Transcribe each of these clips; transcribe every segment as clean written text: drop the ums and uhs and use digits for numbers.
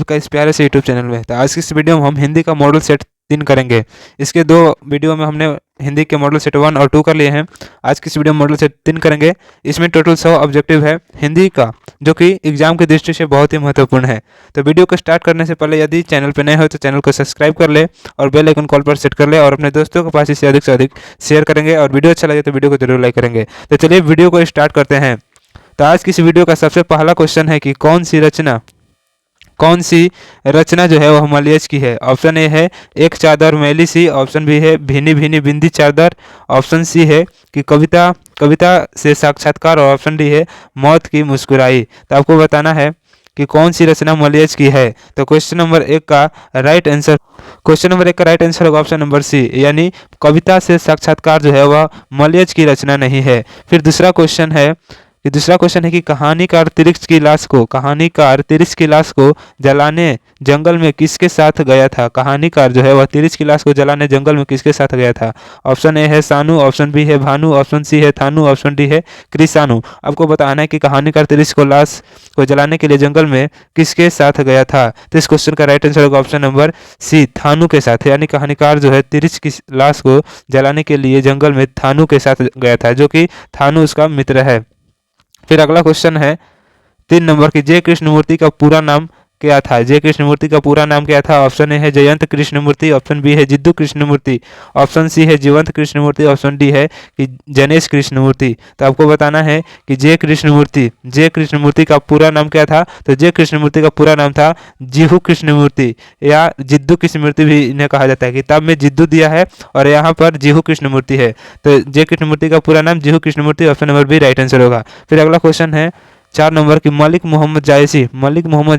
आपका इस प्यारे से यूट्यूब चैनल में। तो आज की इस वीडियो में हम हिंदी का मॉडल सेट 3 करेंगे। इसके 2 वीडियो में हमने हिंदी के मॉडल सेट 1 और 2 कर लिए हैं। आज की इस वीडियो में मॉडल सेट 3 करेंगे। इसमें टोटल 100 ऑब्जेक्टिव है हिंदी का, जो कि एग्जाम की दृष्टि से बहुत ही महत्वपूर्ण है। तो वीडियो को स्टार्ट करने से पहले यदि चैनल पर नए हो तो चैनल को सब्सक्राइब कर ले और बेल आइकन कॉल पर सेट कर ले और अपने दोस्तों के पास इसे अधिक से अधिक शेयर करेंगे और वीडियो अच्छा लगे तो वीडियो को जरूर लाइक करेंगे। तो चलिए वीडियो को स्टार्ट करते हैं। तो आज की इस वीडियो का सबसे पहला क्वेश्चन है कि कौन सी रचना जो है वह मलयज की है। ऑप्शन ए है एक चादर मैली सी, ऑप्शन बी है भीनी भीनी बिंदी चादर, ऑप्शन सी है कि कविता से साक्षात्कार और ऑप्शन डी है मौत की मुस्कुराई। तो आपको बताना है कि कौन सी रचना मलयज की है। तो क्वेश्चन नंबर 1 का राइट आंसर होगा ऑप्शन नंबर सी, यानी कविता से साक्षात्कार जो है वह मलयज की रचना नहीं है। फिर दूसरा क्वेश्चन है कि कहानीकार तिरिक्स की लाश को जलाने जंगल में किसके साथ गया था। कहानीकार जो है वह तिरिक्स की लाश को जलाने जंगल में किसके साथ गया था। ऑप्शन ए है सानू, ऑप्शन बी है भानु, ऑप्शन सी है थानू, ऑप्शन डी है कृषाणु। आपको बताना है कि कहानीकार तिरिक्स को लाश को जलाने के लिए जंगल में किसके साथ गया था। तो इस क्वेश्चन का राइट आंसर होगा ऑप्शन नंबर सी, थानू के साथ, यानी कहानीकार जो है तिरिक्स की लाश को जलाने के लिए जंगल में थानू के साथ गया था, जो कि थानू उसका मित्र है। फिर अगला क्वेश्चन है 3 नंबर की, जय कृष्णमूर्ति का पूरा नाम क्या था। जय कृष्णमूर्ति का पूरा नाम क्या था। ऑप्शन ए है जयंत कृष्णमूर्ति, ऑप्शन बी है जिद्दू कृष्णमूर्ति, ऑप्शन सी है जीवंत कृष्णमूर्ति, ऑप्शन डी है कि जनेश कृष्णमूर्ति। तो आपको बताना है कि जय कृष्णमूर्ति का पूरा नाम क्या था। तो जय कृष्णमूर्ति का पूरा नाम था जीहू कृष्णमूर्ति या जिद्दू कृष्णमूर्ति भी इन्हें कहा जाता है। किताब में जिद्दू दिया है और यहाँ पर जीहू कृष्णमूर्ति है। तो जय कृष्णमूर्ति का पूरा नाम Jiddu Krishnamurti, option number B right answer होगा। फिर अगला क्वेश्चन है 4 नंबर की, मलिक मोहम्मद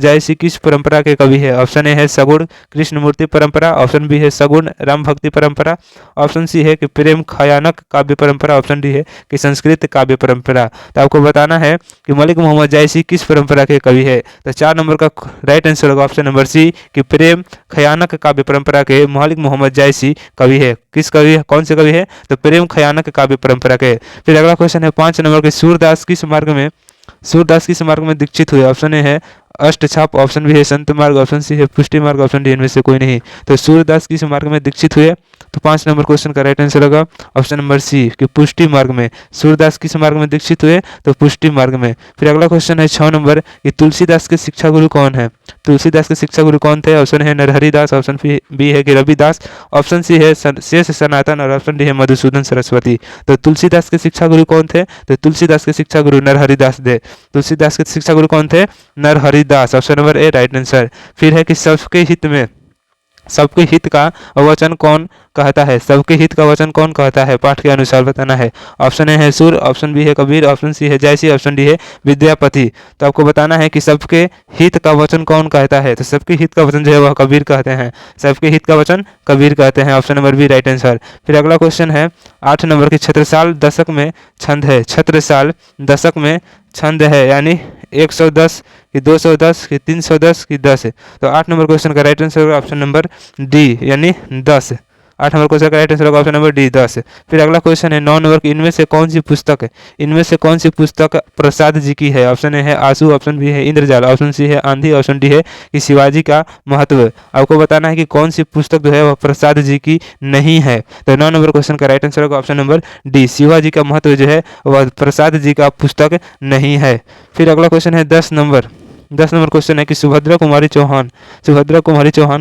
जायसी किस परंपरा के कवि है। ऑप्शन ए है सगुण कृष्णमूर्ति परंपरा, ऑप्शन बी है सगुण राम भक्ति परंपरा, ऑप्शन सी है कि प्रेम खयानक काव्य परंपरा, ऑप्शन डी है कि संस्कृत काव्य परंपरा। तो आपको बताना है कि मलिक मोहम्मद जायसी किस परंपरा के कवि है। तो 4 नंबर का राइट आंसर होगा ऑप्शन नंबर सी कि प्रेम खयानक काव्य परंपरा के मलिक मोहम्मद जायसी कवि है। कौन से कवि है। तो प्रेम खयानक काव्य परंपरा के। फिर अगला क्वेश्चन है 5 नंबर के, सूरदास किस मार्ग में दीक्षित हुए। ऑप्शन ए है अष्टछाप, ऑप्शन बी है संत मार्ग, ऑप्शन सी है पुष्टि मार्ग, ऑप्शन डी इनमें से कोई नहीं। तो सूरदास किस मार्ग में दीक्षित हुए। तो 5 नंबर क्वेश्चन का राइट आंसर होगा ऑप्शन नंबर सी कि पुष्टि मार्ग में। सूरदास किस मार्ग में दीक्षित हुए। तो पुष्टि मार्ग में। फिर अगला क्वेश्चन है 6 नंबर कि तुलसीदास के शिक्षा गुरु कौन है। तुलसीदास के शिक्षा गुरु कौन थे। ऑप्शन है नरहरि दास, ऑप्शन बी है कि रविदास, ऑप्शन सी है शेष सनातन और ऑप्शन डी है मधुसूदन सरस्वती। तो तुलसीदास के शिक्षा गुरु कौन थे। तो तुलसीदास के शिक्षा गुरु नरहरिदास थे। तुलसीदास के शिक्षा गुरु कौन थे। Naraharidas, option number A right answer. फिर है कि सबके हित का वचन कौन कहता है। सबके हित का वचन कौन कहता है, पाठ के अनुसार बताना है। ऑप्शन ए है सूर, ऑप्शन बी है कबीर, ऑप्शन सी है जायसी, ऑप्शन डी है विद्यापति। तो आपको बताना है कि सबके हित का वचन कौन कहता है। तो सबके हित का वचन जो है वह कबीर कहते हैं। सबके हित का वचन कबीर कहते हैं, option number B right answer. फिर अगला क्वेश्चन है 8 नंबर की, छत्रसाल दशक में छंद है। छत्रसाल दशक में छंद है, यानी 110 कि 210 कि 310 कि 10 है। तो 8 नंबर क्वेश्चन का राइट आंसर होगा ऑप्शन नंबर डी, यानी 10। 8 नंबर क्वेश्चन का राइट आंसर होगा ऑप्शन नंबर डी 10। फिर अगला क्वेश्चन है 9 नंबर की, इनमें से कौन सी पुस्तक प्रसाद जी की है। ऑप्शन ए है आंसू, ऑप्शन बी है इंद्रजाल, ऑप्शन सी है आंधी, ऑप्शन डी है कि शिवाजी का महत्व। आपको बताना है कि कौन सी पुस्तक जो है वह प्रसाद जी की नहीं है। तो 9 नंबर क्वेश्चन का राइट आंसर होगा ऑप्शन नंबर डी, शिवाजी का महत्व जो है वह प्रसाद जी का पुस्तक नहीं है। फिर अगला क्वेश्चन है 10 नंबर क्वेश्चन है कि सुभद्रा कुमारी चौहान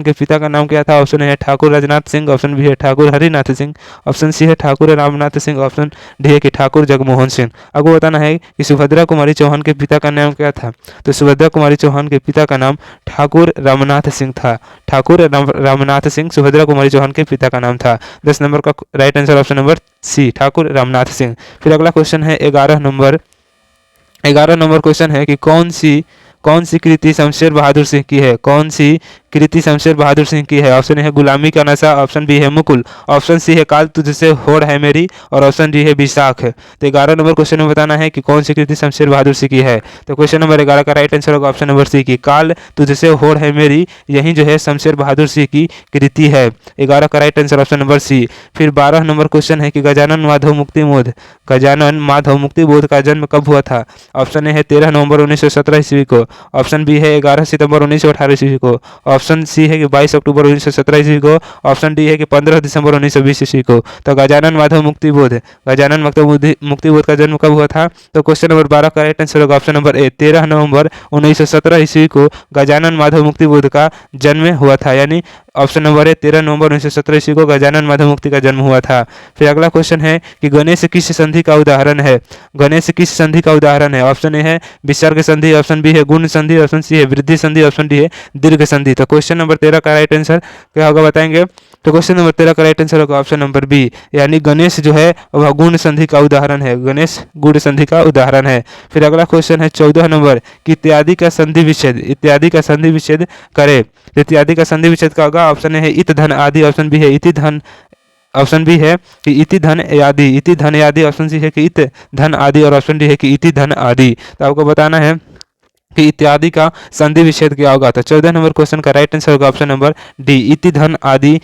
के पिता का नाम क्या था। ऑप्शन है ठाकुर राजनाथ सिंह, ऑप्शन बी है ठाकुर हरिनाथ सिंह, ऑप्शन सी है ठाकुर रामनाथ सिंह, ऑप्शन डी है कि ठाकुर जगमोहन सिंह। आपको बताना है कि सुभद्रा कुमारी चौहान के पिता का नाम क्या था। तो सुभद्रा कुमारी चौहान के पिता का नाम ठाकुर रामनाथ सिंह था। ठाकुर रामनाथ सिंह सुभद्रा कुमारी चौहान के पिता का नाम था। 10 नंबर का right answer option number C, Thakur Ramnath Singh. फिर अगला क्वेश्चन है 11 नंबर क्वेश्चन है कि कौन सी कृति शमशेर बहादुर सिंह की है। कौन सी कृति शमशेर बहादुर सिंह की है? ऑप्शन ए है गुलामी का नशा, ऑप्शन बी है मुकुल, ऑप्शन सी है काल तुझसे होड़ है मेरी और ऑप्शन डी है विशाख। तो 11 नंबर क्वेश्चन में बताना है कि कौन सी कृति शमशेर बहादुर सिंह की है। तो क्वेश्चन नंबर 11 का राइट आंसर होगा ऑप्शन नंबर सी की काल तुझसे होड़ है मेरी, यही जो है शमशेर बहादुर सिंह की कृति है। 11 का right answer option number C. फिर 12 नंबर क्वेश्चन है कि गजानन माधव मुक्तिबोध का जन्म कब हुआ था? ऑप्शन ए है 13 नवंबर 1917 ईस्वी को, ऑप्शन बी है 11 सितंबर 1918 ईस्वी को, ऑप्शन सी है कि 22 अक्टूबर 1917 ईस्वी को, ऑप्शन डी है कि 15 दिसंबर 1920 ईस्वी को। तो गजानन माधव मुक्तिबोध का जन्म कब हुआ था? तो क्वेश्चन नंबर 12 का राइट आंसर होगा ऑप्शन नंबर ए 13 नवंबर 1917 ईस्वी को गजानन माधव मुक्तिबोध का जन्म हुआ था, यानी ऑप्शन नंबर है 13 नवंबर 1917 ईस्वी को गजानन माधव मुक्ति का जन्म हुआ था। फिर अगला क्वेश्चन है कि गणेश किस संधि का उदाहरण है? गणेश किस संधि का उदाहरण है? ऑप्शन ए है विसर्ग संधि, ऑप्शन बी है गुण संधि, ऑप्शन सी है वृद्धि संधि, ऑप्शन डी है दीर्घ संधि। तो क्वेश्चन नंबर 13 का राइट आंसर क्या होगा बताएंगे? तो क्वेश्चन नंबर 13 का राइट आंसर होगा ऑप्शन नंबर बी, यानी गणेश जो है वह गुण संधि का उदाहरण है, गणेश गुण संधि का उदाहरण है। फिर अगला क्वेश्चन है 14 नंबर कि इत्यादि का संधि विच्छेद करे। इत्यादि का संधि विच्छेद का होगा ऑप्शन ए है इत धन आदि, ऑप्शन बी है इति धन, ऑप्शन बी है कि इति धन आदि, ऑप्शन सी है कि इत धन आदि और ऑप्शन डी है कि इति धन आदि। तो आपको बताना है कि इत्यादि का संधि विच्छेद क्या होगा। तो 14 नंबर क्वेश्चन का राइट आंसर होगा ऑप्शन नंबर डी, इति धन आदि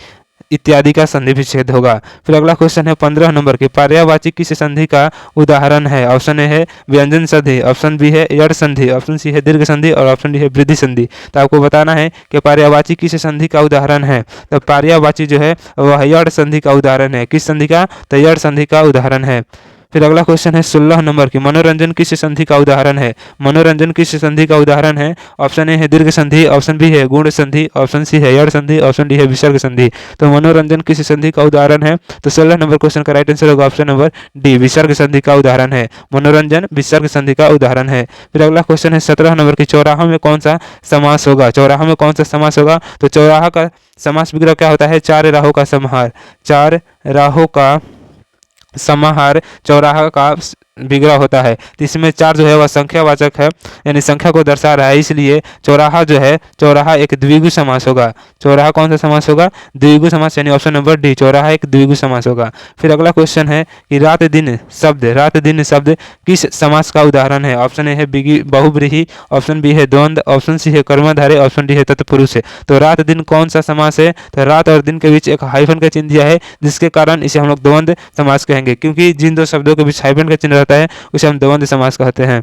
इत्यादि का संधि विच्छेद होगा। फिर अगला क्वेश्चन है 15 नंबर के पर्यायवाची किस संधि का उदाहरण है? ऑप्शन ए है व्यंजन संधि, ऑप्शन बी है यड़ संधि, ऑप्शन सी है दीर्घ संधि और ऑप्शन डी है वृद्धि संधि। तो आपको बताना है कि पर्यायवाची किस संधि का उदाहरण है। तो पर्यायवाची जो है वह यड़ संधि का उदाहरण है। किस संधि का? तो यड़ संधि का उदाहरण है। फिर अगला क्वेश्चन है 16 नंबर की मनोरंजन किस संधि का उदाहरण है? मनोरंजन किस संधि का उदाहरण है? ऑप्शन ए है दीर्घ संधि, ऑप्शन बी है गुण संधि, ऑप्शन सी है यड़ संधि, ऑप्शन डी है विसर्ग संधि। तो मनोरंजन किस संधि का उदाहरण है? तो 16 नंबर क्वेश्चन का राइट आंसर होगा ऑप्शन नंबर डी, विसर्ग संधि का उदाहरण है। मनोरंजन विसर्ग संधि का उदाहरण है। फिर अगला क्वेश्चन है 17 नंबर की चौराहा में कौन सा समास होगा? चौराहा में कौन सा समास होगा? तो चौराहा का समास विग्रह क्या होता है? चार राहों का समाहार, चार राहों का समाहार चौराहा का विग्रह होता है। तो इसमें चार जो है वह संख्यावाचक है, यानी संख्या को दर्शा रहा है, इसलिए चौराहा जो है चौराहा एक द्विगु समास होगा। चौराहा कौन सा समास होगा? द्विगु समास, यानी ऑप्शन नंबर डी, चौराहा एक द्विगु समास होगा। फिर अगला क्वेश्चन है कि रात दिन शब्द किस समास का उदाहरण है? ऑप्शन ए है बहुब्रीहि, ऑप्शन बी है द्वंद्व, ऑप्शन सी है कर्मधारय, ऑप्शन डी है तत्पुरुष है। तो रात दिन कौन सा समास है? तो रात और दिन के बीच एक हाइफन का चिन्ह दिया है, जिसके कारण इसे हम लोग द्वंद्व समास कहेंगे, क्योंकि जिन दो शब्दों के बीच हाइफन का चिन्ह है उसे हम द्वंद्व समास कहते हैं।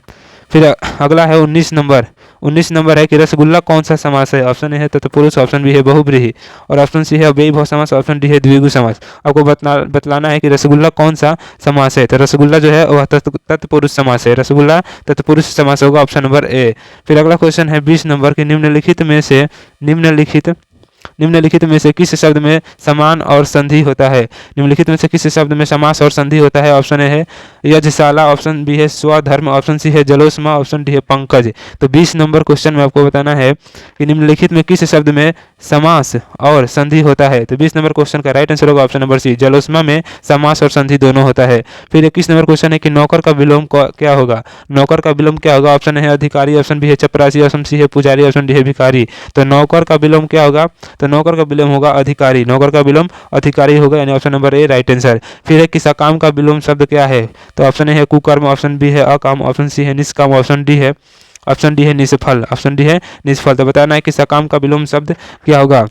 फिर अगला है 19 नंबर है कि रसगुल्ला कौन सा समास है? ऑप्शन ए है तत्पुरुष, ऑप्शन बी है बहुब्रीहि और ऑप्शन सी है अव्ययीभाव समास, ऑप्शन डी है द्विगु समास। आपको बतलाना है कि रसगुल्ला कौन सा समास है। तो रसगुल्ला जो है वह तत्पुरुष समास है, रसगुल्ला तत्पुरुष समास होगा, ऑप्शन नंबर ए। फिर अगला क्वेश्चन है 20 नंबर के निम्नलिखित में से किस शब्द में समान और संधि होता है? निम्नलिखित में से किस शब्द में समास और संधि होता है? ऑप्शन ए है यज्ञशाला, ऑप्शन बी है स्वधर्म, ऑप्शन सी है जलोष्मा, ऑप्शन डी है पंकज। तो 20 नंबर क्वेश्चन में आपको बताना है कि निम्नलिखित में किस शब्द में समास और संधि होता है। तो 20 नंबर क्वेश्चन का राइट आंसर होगा ऑप्शन नंबर सी, जलोष्मा में समास और संधि दोनों होता है। फिर 21 नंबर क्वेश्चन है कि नौकर का विलोम क्या होगा? नौकर का विलोम क्या होगा? ऑप्शन है अधिकारी, ऑप्शन बी है चपरासी, ऑप्शन सी है पुजारी, ऑप्शन डी है भिखारी। तो नौकर का विलोम क्या होगा? तो नौकर का विलोम होगा अधिकारी, नौकर का विलोम अधिकारी होगा, यानी option number A right answer. फिर है कि सकाम का विलोम शब्द क्या है? तो ऑप्शन ए है कुकर्म, ऑप्शन बी है अकाम, ऑप्शन सी है निष्काम, ऑप्शन डी है निष्फल। तो बताना है कि सकाम का विलोम शब्द क्या होगा?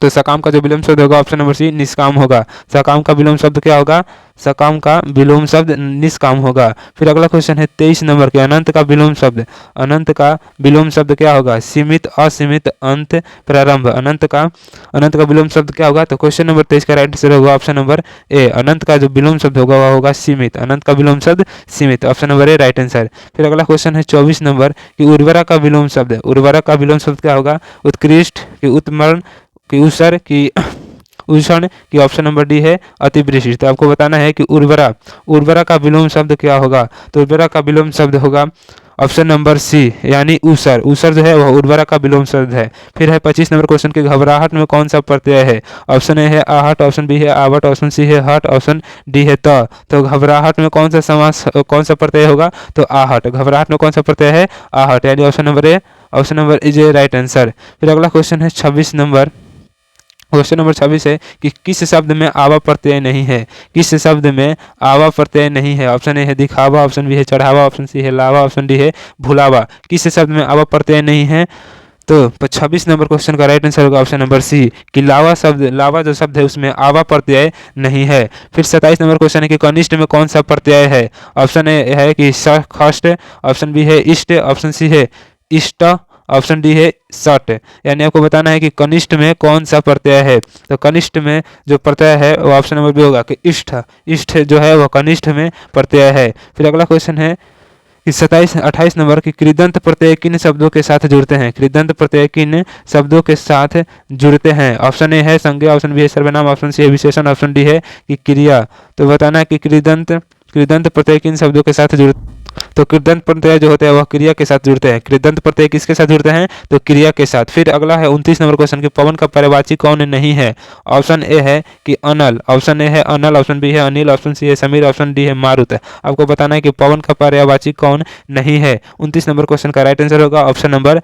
तो सकाम का जो विलोम शब्द होगा ऑप्शन नंबर सी निष्काम होगा। सकाम का विलोम शब्द क्या होगा? सकाम का विलोम शब्द निष्काम होगा। फिर अगला क्वेश्चन है 23 नंबर के अनंत का विलोम शब्द क्या होगा? सीमित, असीमित, अंत, प्रारंभ। अनंत का विलोम शब्द क्या होगा? तो क्वेश्चन नंबर 23 का राइट आंसर होगा ऑप्शन नंबर ए, अनंत का जो विलोम शब्द होगा वह होगा सीमित। अनंत का विलोम शब्द सीमित, option number A right answer. फिर अगला क्वेश्चन है 24 नंबर की उर्वरा का विलोम शब्द क्या होगा? उत्कृष्ट, की उत्मर्ण, की उसर, की उषण, की ऑप्शन नंबर डी है अतिवृष्टि। तो आपको बताना है कि उर्वरा का विलोम शब्द क्या होगा? तो उर्वरा का विलोम शब्द होगा ऑप्शन नंबर सी, यानी उसर। उसर जो है वह उर्वरा का विलोम शब्द है। फिर है 25 नंबर क्वेश्चन के घबराहट में कौन सा प्रत्यय है? ऑप्शन ए है आहट, ऑप्शन बी है आवट, ऑप्शन सी है हट, ऑप्शन डी है त। तो घबराहट में कौन सा प्रत्यय होगा? तो आहट। घबराहट में कौन सा प्रत्यय है? आहट, यानी option number A option number is a right answer. फिर अगला क्वेश्चन है 26 नंबर। क्वेश्चन नंबर 26 है कि किस शब्द में आवा प्रत्यय नहीं है। किस शब्द में आवा प्रत्यय नहीं है। ऑप्शन ए है दिखावा, ऑप्शन बी है चढ़ावा, ऑप्शन सी है लावा, ऑप्शन डी है भुलावा। किस शब्द में आवा प्रत्यय नहीं है। तो 26 नंबर क्वेश्चन का राइट आंसर होगा ऑप्शन नंबर सी कि लावा शब्द, लावा जो शब्द है उसमें आवा प्रत्यय नहीं है। फिर 27 नंबर क्वेश्चन है कि कनिष्ठ में कौन सा प्रत्यय है। ऑप्शन ए है कि खष्ट, ऑप्शन बी है इष्ट, ऑप्शन सी है इष्ट, ऑप्शन डी है सट। यानी आपको बताना है कि कनिष्ठ में कौन सा प्रत्यय है। तो कनिष्ठ में जो प्रत्यय है वो ऑप्शन नंबर बी होगा कि इष्ट। इष्ट जो है वो कनिष्ठ में प्रत्यय है। फिर अगला क्वेश्चन है कि 28 नंबर की कृदंत प्रत्यय किन शब्दों के साथ जुड़ते हैं। कृदंत प्रत्यय किन शब्दों के साथ जुड़ते हैं। ऑप्शन ए है संज्ञा, ऑप्शन बी है सर्वनाम, ऑप्शन सी है विशेषण, ऑप्शन डी है कि क्रिया। तो बताना है कि कृदंत प्रत्यय किन शब्दों के साथ जुड़ते। तो कृदंत प्रत्यय जो होते हैं वह क्रिया के साथ जुड़ते हैं। कृदंत प्रत्यय किसके साथ जुड़ते हैं। तो क्रिया के साथ। फिर अगला है 29 नंबर क्वेश्चन कि पवन का पर्यायवाची कौन नहीं है। ऑप्शन ए है कि अनल, ऑप्शन ए है अनल, ऑप्शन बी है अनिल, ऑप्शन सी है समीर, ऑप्शन डी है मारुत। आपको बताना है कि पवन का पर्यायवाची कौन नहीं है। 29 नंबर क्वेश्चन का राइट आंसर होगा ऑप्शन नंबर।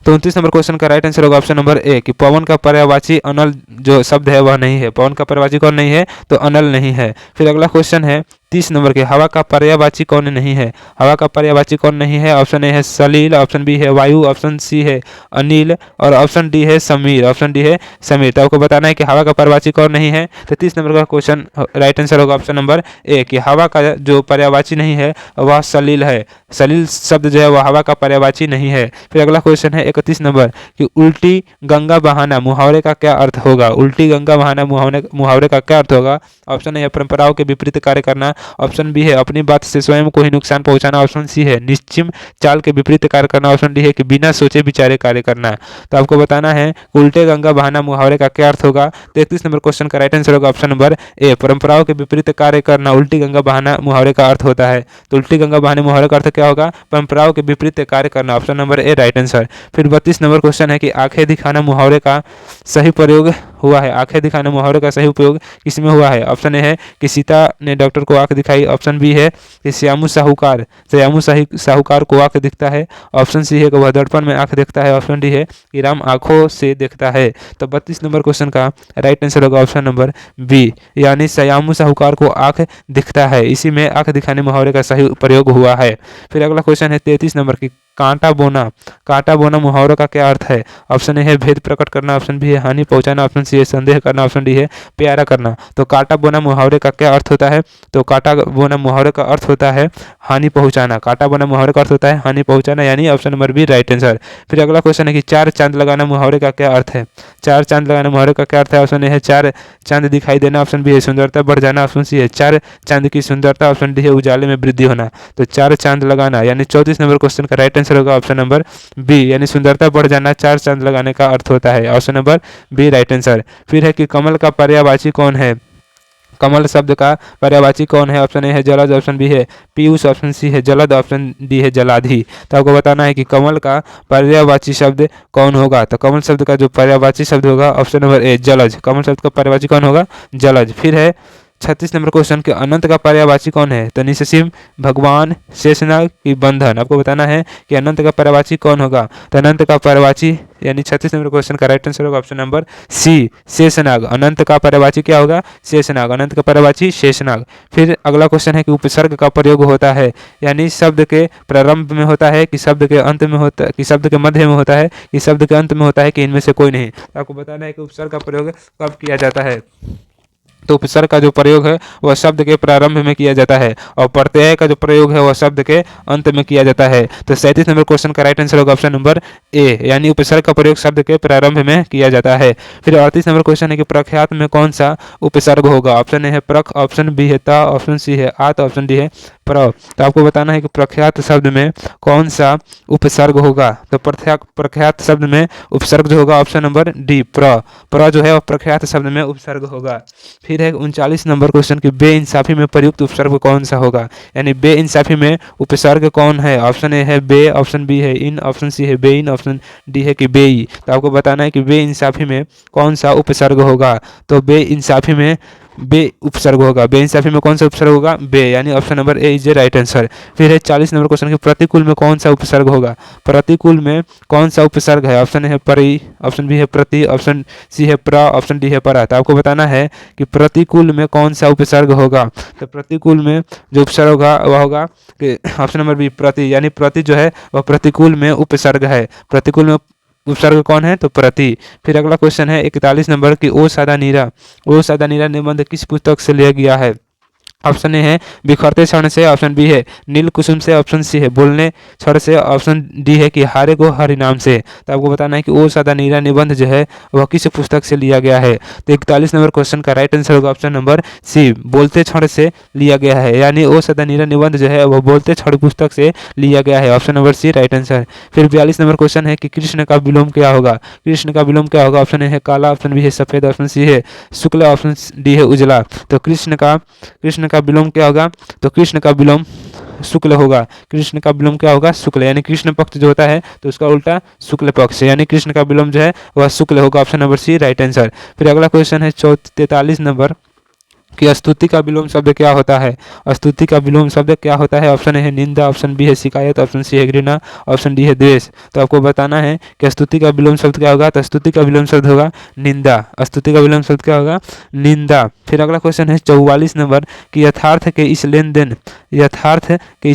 तो 29 नंबर क्वेश्चन का राइट आंसर होगा ऑप्शन नंबर ए कि पवन का पर्यायवाची अनल जो शब्द है वह नहीं है। पवन का पर्यायवाची कौन नहीं है। तो अनल नहीं है। फिर अगला क्वेश्चन है 30 नंबर के हवा का पर्यायवाची कौन नहीं है। हवा का पर्यायवाची कौन नहीं है। ऑप्शन ए है सलील, ऑप्शन बी है वायु, ऑप्शन सी है अनिल और ऑप्शन डी है समीर, ऑप्शन डी है समीर। तो आपको बताना है कि हवा का पर्यायवाची कौन नहीं है। तो 30 नंबर का क्वेश्चन राइट आंसर होगा ऑप्शन नंबर ए कि हवा का जो पर्यायवाची नहीं है वह सलील है। सलील शब्द जो है वह हवा का पर्यायवाची नहीं है। फिर अगला क्वेश्चन है 31 नंबर कि उल्टी गंगा बहाना मुहावरे का क्या अर्थ होगा। उल्टी गंगा बहाना मुहावरे का क्या अर्थ होगा। ऑप्शन ए है परंपराओं के विपरीत कार्य करना, ऑप्शन बी है अपनी बात से स्वयं को ही नुकसान पहुंचाना, ऑप्शन सी है निश्चिम चाल के विपरीत कार्य करना, ऑप्शन डी है कि बिना सोचे विचारे कार्य करना। तो आपको बताना है उल्टे गंगा बहाना मुहावरे का क्या अर्थ होगा। 33 नंबर क्वेश्चन का राइट आंसर होगा ऑप्शन नंबर ए परंपराओं के विपरीत कार्य करना उल्टी गंगा बहाना मुहावरे का अर्थ होता है। तो उल्टी गंगा बहाने मुहावरे का अर्थ क्या होगा। परंपराओं के विपरीत कार्य करना, option number A right answer. फिर 32 नंबर क्वेश्चन है कि आंखें दिखाना मुहावरे का सही प्रयोग हुआ है। आंखें दिखाना मुहावरे का सही उपयोग किसमें हुआ है। ऑप्शन ए है कि सीता ने डॉक्टर को आंख दिखाई, ऑप्शन बी है कि श्यामू साहूकार को आंख दिखता है, ऑप्शन सी है कि वह दर्पण में आंख देखता है, ऑप्शन डी है कि राम आंखों से देखता है। तो 32 नंबर क्वेश्चन का राइट आंसर होगा ऑप्शन नंबर बी यानी श्यामू साहूकार को आंख दिखता है। इसी में आंख दिखाने मुहावरे का सही प्रयोग हुआ है। फिर अगला क्वेश्चन है 33 नंबर की कांटा बोना मुहावरे का क्या अर्थ है। ऑप्शन ए है भेद प्रकट करना, ऑप्शन बी है हानि पहुंचाना, ऑप्शन सी है संदेह करना, ऑप्शन डी है प्यारा करना। तो कांटा बोना मुहावरे का क्या अर्थ होता है। तो कांटा बोना मुहावरे का अर्थ होता है हानि पहुंचाना। कांटा बोना मुहावरे का अर्थ होता है हानि पहुंचाना यानी option number B right answer. फिर अगला क्वेश्चन है कि चार चांद लगाना मुहावरे का क्या अर्थ है। चार चांद लगाना मुहावरे का क्या अर्थ है। ऑप्शन ए है चार चांद दिखाई देना, ऑप्शन बी है सुंदरता बढ़ जाना, ऑप्शन सी है चार चांद की सुंदरता, ऑप्शन डी है उजाले में वृद्धि होना। तो चार चांद लगाना यानी 34 नंबर क्वेश्चन का राइट आंसर होगा ऑप्शन नंबर बी यानी सुंदरता बढ़ जाना चार चांद लगाने का अर्थ होता है, option number B right answer. फिर है कि कमल का पर्यायवाची कौन है। कमल शब्द का पर्यायवाची कौन है। ऑप्शन ए है जलद, ऑप्शन बी है पीयूष, ऑप्शन सी है जलद, ऑप्शन डी है जलाधि। तो आपको बताना है कि कमल का पर्यायवाची शब्द कौन होगा। तो कमल शब्द का जो पर्यायवाची शब्द होगा ऑप्शन नंबर ए जलज। कमल शब्द का पर्यायवाची कौन होगा जलज। फिर है 36 नंबर क्वेश्चन के अनंत का पर्यायवाची कौन है। तो निस्सीम, भगवान, शेषनाग की बंधन। आपको बताना है कि अनंत का पर्यायवाची कौन होगा। तो अनंत का पर्यायवाची यानी 36 नंबर क्वेश्चन का राइट आंसर होगा ऑप्शन नंबर सी शेषनाग। अनंत का पर्यायवाची क्या होगा शेषनाग। अनंत का पर्यायवाची शेषनाग। फिर अगला क्वेश्चन है कि उपसर्ग का प्रयोग होता है यानी शब्द के प्रारंभ में होता है कि शब्द के अंत में होता है कि शब्द के मध्य में होता है कि शब्द के अंत में होता है कि इनमें से कोई नहीं। तो आपको बताना है कि उपसर्ग का प्रयोग कब किया जाता है। तो उपसर्ग का जो प्रयोग है वह शब्द के प्रारंभ में किया जाता है और प्रत्यय का जो प्रयोग है वह शब्द के अंत में किया जाता है। तो 37 नंबर क्वेश्चन का राइट आंसर होगा ऑप्शन नंबर ए यानी उपसर्ग का प्रयोग शब्द के प्रारंभ में किया जाता है। फिर 38 नंबर क्वेश्चन है कि प्रख्यात में कौन सा उपसर्ग होगा। ऑप्शन ए है प्रख, ऑप्शन बी है ता, ऑप्शन सी है आत, ऑप्शन डी है प्र। तो आपको बताना है कि प्रख्यात शब्द में कौन सा उपसर्ग होगा। तो प्रख्यात शब्द में उपसर्ग जो होगा ऑप्शन नंबर डी प्र जो है वह प्रख्यात शब्द में उपसर्ग होगा। फिर है 39 नंबर क्वेश्चन की बेइंसाफी में प्रयुक्त उपसर्ग कौन सा होगा यानी बेइंसाफी में उपसर्ग कौन है। ऑप्शन ए है बे, ऑप्शन बी है इन, ऑप्शन सी है बेइन, ऑप्शन डी है कि बेई। तो आपको बताना है कि बेइंसाफी में कौन सा उपसर्ग होगा। तो बेइंसाफी में बे उपसर्ग होगा। बेइंसाफी में कौन सा उपसर्ग होगा? बे, यानी option number A is a right answer. फिर है 40 नंबर क्वेश्चन के प्रतिकूल में कौन सा उपसर्ग होगा? प्रतिकूल में कौन सा उपसर्ग है? ऑप्शन ए है परि, ऑप्शन बी है प्रति, ऑप्शन सी है प्र, ऑप्शन डी है परा। तो आपको बताना है कि प्रतिकूल में कौन सा उपसर्ग होगा। तो प्रतिकूल में जो उपसर्ग होगा वह होगा कि ऑप्शन नंबर बी प्रति, यानी प्रति जो है वह प्रतिकूल में उपसर्ग है। प्रतिकूल में उपसर्ग कौन है? तो प्रति। फिर अगला क्वेश्चन है 41 नंबर की ओ सादा नीरा, ओ सादा नीरा निबंध किस पुस्तक से लिया गया है? ऑप्शन ए है बिखरते क्षण से, ऑप्शन बी है नील कुसुम से, ऑप्शन सी है बोलने क्षण से, ऑप्शन डी है कि हारे को हरिनाम से। तो आपको बताना है कि ओ सादा नीरा निबंध जो है वह किस पुस्तक से लिया गया है। तो 41 नंबर क्वेश्चन का राइट आंसर होगा ऑप्शन नंबर सी, बोलते क्षण से लिया गया है, यानी ओ सादा नीरा निबंध जो है वह बोलते क्षण पुस्तक से लिया गया है। Option number C right answer. फिर 42 नंबर क्वेश्चन है कि कृष्ण का विलोम क्या होगा? कृष्ण का विलोम क्या होगा? ऑप्शन ए है काला, ऑप्शन बी है सफेद, ऑप्शन सी है शुक्ल, ऑप्शन डी है उजला। तो कृष्ण का विलोम क्या होगा? तो कृष्ण का विलोम शुक्ल होगा। कृष्ण का विलोम क्या होगा? शुक्ल, यानी कृष्ण पक्ष जो होता है तो उसका उल्टा शुक्ल पक्ष, यानी कृष्ण का विलोम जो है वह शुक्ल होगा। Option number C right answer. फिर अगला क्वेश्चन है 43 नंबर कि स्तुति का विलोम शब्द क्या होता है? स्तुति का विलोम शब्द क्या होता है? ऑप्शन ए है निंदा, ऑप्शन बी है शिकायत, ऑप्शन सी है घृणा, ऑप्शन डी है द्वेष। तो आपको बताना है कि स्तुति का विलोम शब्द क्या होगा? तो स्तुति का विलोम शब्द होगा निंदा। स्तुति का विलोम शब्द क्या होगा? निंदा। फिर अगला क्वेश्चन है 44 नंबर कि यथार्थ के इस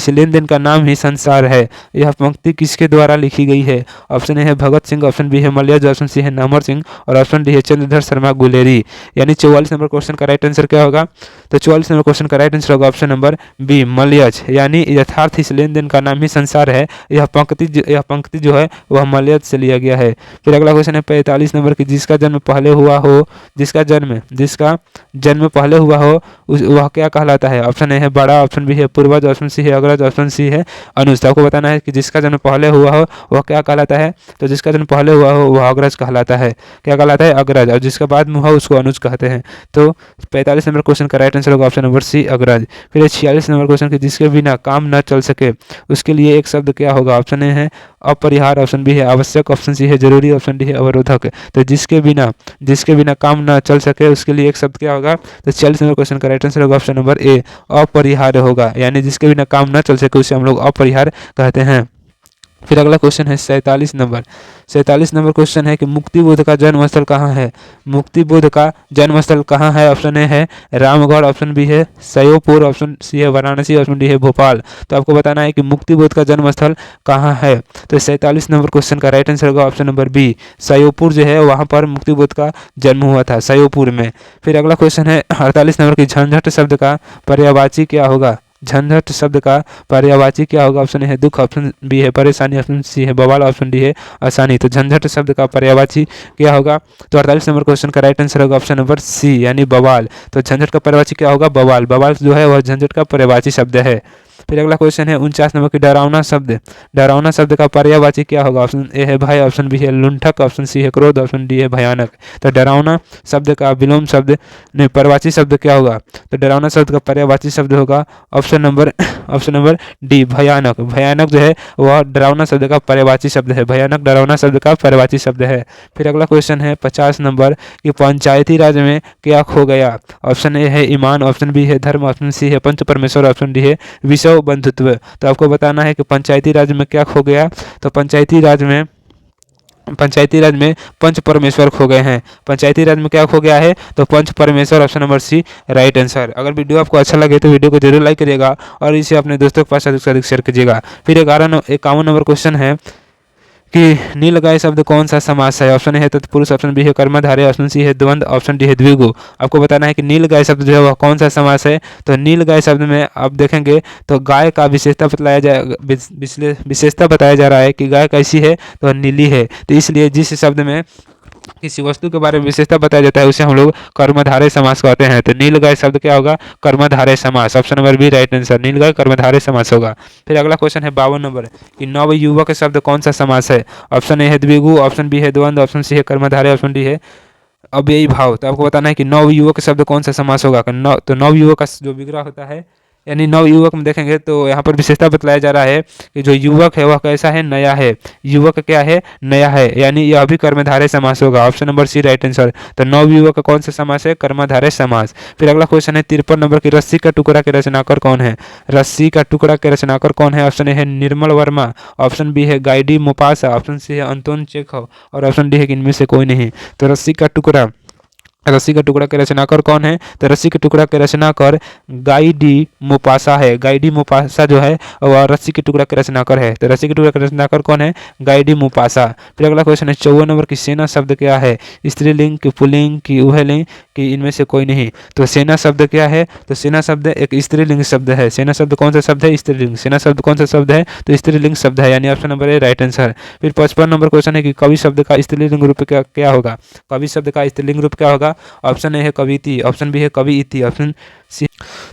लेन देन का नाम ही संसार है। यह पंक्ति किसके द्वारा लिखी गई है? ऑप्शन ए है भगत सिंह, ऑप्शन बी है मलयज, ऑप्शन सी है नामवर सिंह और ऑप्शन डी है चंद्रधर शर्मा गुलेरी। यानी 44 नंबर क्वेश्चन का राइट आंसर क्या होगा? तो 44 नंबर क्वेश्चन का राइट आंसर होगा ऑप्शन नंबर बी मलयज, यानी यथार्थ इस लेन देन का नाम ही संसार है। यह पंक्ति जो है वह मलयज से लिया गया है। फिर अगला क्वेश्चन है 45 नंबर की जिसका जन्म पहले हुआ हो, जिसका जन्म पहले हुआ हो वह क्या कहलाता है? ऑप्शन ए है बड़ा, ऑप्शन बी है पूर्वज, ऑप्शन सी है अग्रज, ऑप्शन सी है अनुज। आपको बताना है कि जिसका जन्म पहले हुआ हो वह क्या कहलाता है? तो जिसका जन्म पहले हुआ हो वह अग्रज कहलाता है। क्या कहलाता है? अग्रज। और जिसका बाद में हुआ उसको अनुज कहते हैं। तो 45 नंबर क्वेश्चन का राइट आंसर होगा ऑप्शन नंबर सी अग्रज। फिर 46 नंबर क्वेश्चन की जिसके बिना काम न चल सके उसके लिए एक शब्द क्या होगा? ऑप्शन ए है अपरिहार्य, ऑप्शन बी है आवश्यक, ऑप्शन सी है जरूरी, ऑप्शन डी है अवरोधक। तो जिसके बिना काम न चल सके उसके लिए एक शब्द क्या होगा? तो 46 नंबर क्वेश्चन का राइट आंसर होगा ऑप्शन नंबर ए अपरिहार्य होगा, यानी जिसके बिना काम न चल सके उसे हम लोग अपरिहार्य कहते हैं। फिर अगला क्वेश्चन है 47 नंबर क्वेश्चन है कि मुक्ति बोध का जन्मस्थल कहाँ है? मुक्ति बोध का जन्मस्थल कहाँ है? ऑप्शन ए है रामगढ़, ऑप्शन बी है सयोपुर, ऑप्शन सी है वाराणसी, ऑप्शन डी है भोपाल। तो आपको बताना है कि मुक्ति बोध का जन्मस्थल कहाँ है। तो 47 नंबर क्वेश्चन का राइट आंसर होगा ऑप्शन नंबर बी सयोपुर जो है वहाँ पर मुक्ति बोध का जन्म हुआ था, सयोपुर में। फिर अगला क्वेश्चन है 48 नंबर की झंझट शब्द का पर्यायवाची क्या होगा? झंझट शब्द का पर्यायवाची क्या होगा? ऑप्शन ए है दुख, ऑप्शन बी है परेशानी, ऑप्शन सी है बवाल, ऑप्शन डी है आसानी। तो झंझट शब्द का पर्यायवाची क्या होगा? तो 48 नंबर क्वेश्चन का राइट आंसर होगा ऑप्शन नंबर सी यानी बवाल। तो झंझट का पर्यायवाची क्या होगा? बवाल। बवाल जो है वह झंझट का पर्यायवाची शब्द है। फिर अगला क्वेश्चन है 49 नंबर की डरावना शब्द का पर्यायवाची क्या होगा? ऑप्शन ए है भय, ऑप्शन बी है लुंठक, ऑप्शन सी है क्रोध, ऑप्शन डी है भयानक। तो डरावना शब्द का विलोम शब्द नहीं पर्यायवाची शब्द क्या होगा? तो डरावना शब्द का पर्यायवाची शब्द होगा ऑप्शन नंबर डी भयानक। भयानक जो है वह डरावना शब्द का पर्यायवाची शब्द है। भयानक डरावना शब्द का पर्यायवाची शब्द है। फिर अगला क्वेश्चन है 50 नंबर कि पंचायती राज में क्या खो गया? ऑप्शन ए है ईमान, ऑप्शन बी है धर्म, ऑप्शन सी है पंच परमेश्वर, ऑप्शन डी है विश्व बंधुत्व। तो आपको बताना है कि पंचायती राज में क्या खो गया? तो पंचायती राज में पंच परमेश्वर खो गए हैं। पंचायती राज में क्या खो गया है? तो Panch Parmeshwar, option number C right answer. अगर वीडियो आपको अच्छा लगे तो वीडियो को जरूर लाइक करिएगा और इसे अपने दोस्तों के पास अधिक से अधिक शेयर कीजिएगा। फिर 51 नंबर क्वेश्चन है कि नीलगाय शब्द कौन सा समास है? ऑप्शन ए है तत्पुरुष, ऑप्शन बी है कर्मधारय, ऑप्शन सी है द्वंद्व, ऑप्शन डी है द्विगु। आपको बताना है कि नीलगाय शब्द जो है वह कौन सा समास है। तो नीलगाय शब्द में आप देखेंगे तो गाय का विशेषता बताया जा रहा है कि गाय कैसी है? तो नीली है। तो इसलिए जिस शब्द में किसी वस्तु के बारे में विशेषता बताया जाता है उसे हम लोग कर्मधारय समास कहते हैं। तो नीलगाय शब्द क्या होगा? कर्मधारय समास। Option number B right answer, नीलगाय कर्मधारय समास होगा। फिर अगला क्वेश्चन है 52 नंबर कि नवयुवक शब्द कौन सा समास है? ऑप्शन ए है द्विगु, ऑप्शन बी है द्वंद्व, ऑप्शन सी है कर्मधारय, ऑप्शन डी है अव्ययी भाव। तो आपको बताना है कि नवयुवक शब्द कौन सा समास होगा? तो नवयुवक का जो विग्रह होता है यानी नवयुवक में देखेंगे तो यहाँ पर विशेषता बतलाया जा रहा है कि जो युवक है वह कैसा है, नया है। युवक क्या है, नया है, यानी यह भी कर्मधारय समास होगा। Option number C right answer. तो नवयुवक का कौन सा समास है, कर्मधारय समास। फिर अगला क्वेश्चन है 53 नंबर की, रस्सी का टुकड़ा के रचनाकार कौन है। रस्सी का टुकड़ा के रचनाकार कौन है। ऑप्शन ए है निर्मल वर्मा, ऑप्शन बी है गाइडी मोपासा, ऑप्शन सी है अंतोन चेखव और ऑप्शन डी है कि इनमें से कोई नहीं। तो रस्सी का टुकड़ा के रचनाकार कौन है। तो रस्सी के टुकड़ा के रचनाकार गाइडी मोपासा है। गाइडी मोपासा जो है वह रस्सी के टुकड़ा के रचनाकार है। तो रस्सी के टुकड़ा के रचनाकार कौन है, गाइडी मोपासा। फिर अगला क्वेश्चन है 54 नंबर की, सेना शब्द क्या है। स्त्रीलिंग की, पुल्लिंग की, उभयलिंग की, इनमें से कोई नहीं। तो सेना शब्द क्या है, तो सेना शब्द एक स्त्रीलिंग शब्द है। सेना शब्द कौन सा शब्द है, स्त्रीलिंग। सेना शब्द कौन सा शब्द है, तो स्त्रीलिंग शब्द है, यानी option number A right answer. फिर 55 नंबर क्वेश्चन है कि कवि शब्द का स्त्रीलिंग रूप क्या होगा। कवि शब्द का स्त्रीलिंग रूप क्या होगा। ऑप्शन ए है कविति, ऑप्शन बी है कविइति, ऑप्शन सी।